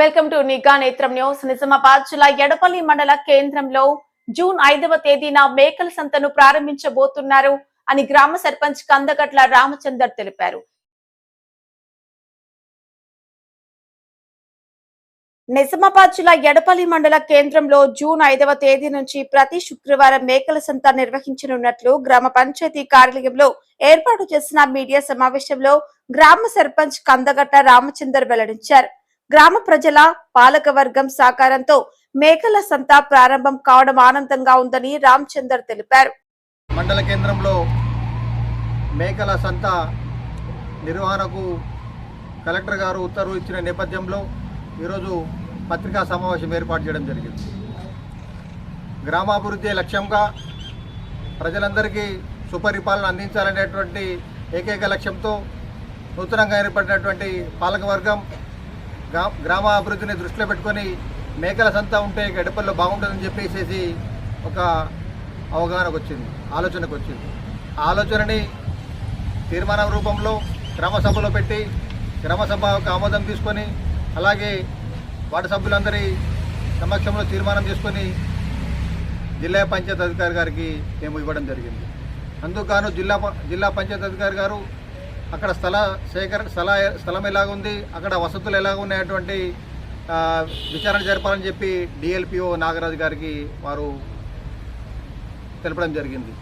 Welcome to నిఘా నేత్రం news. Nizamabad జిల్లా ఎడపల్లి మండల కేంద్రంలో జూన్ 5వ తేదీన మేకల సంతను ప్రారంభించబోతున్నారు అని గ్రామ సర్పంచ్ కందగట్ల రామచందర్ తెలిపారు. నిజామాబాద్ జిల్లా ఎడపల్లి మండల కేంద్రంలో జూన్ 5వ తేదీ నుంచి ప్రతి శుక్రవారం మేకల సంత నిర్వహించనున్నట్లు గ్రామ పంచాయతీ కార్యాలయంలో ఏర్పాటు చేసిన మీడియా సమావేశంలో గ్రామ సర్పంచ్ కందగట్ల రామచందర్ వెల్లడించారు. గ్రామ ప్రజల పాలకవర్గం సహకారంతో మేకల సంత ప్రారంభం కావడం ఆనందంగా ఉందని రామచందర్ తెలిపారు. మండల కేంద్రంలో మేకల సంత నిర్వహణకు కలెక్టర్ గారు ఉత్తర్వు ఇచ్చిన నేపథ్యంలో ఈరోజు పత్రికా సమావేశం ఏర్పాటు చేయడం జరిగింది. గ్రామాభివృద్ధి లక్ష్యంగా ప్రజలందరికీ సుపరిపాలన అందించాలనేటువంటి ఏకైక లక్ష్యంతో నూతనంగా ఏర్పడినటువంటి పాలకవర్గం గ్రామాభివృద్ధిని దృష్టిలో పెట్టుకొని మేకల సంత ఉంటే ఎడపల్లో బాగుంటుందని చెప్పేసి ఒక అవగాహనకు వచ్చింది, ఆలోచనకు వచ్చింది. ఆ ఆలోచనని తీర్మానం రూపంలో గ్రామసభలో పెట్టి గ్రామసభకు ఆమోదం తీసుకొని అలాగే వార్డు సభ్యులందరి సమక్షంలో తీర్మానం చేసుకొని జిల్లా పంచాయతీ అధికారి గారికి మేము ఇవ్వడం జరిగింది. అందుకు జిల్లా పంచాయతీ అధికారి గారు అక్కడ స్థలం ఎలాగుంది, అక్కడ వసతులు ఎలాగ ఉన్నాయటువంటి విచారణ జరపాలని చెప్పి డిఎల్పిఓ నాగరాజు గారికి వారు తెలపడం జరిగింది.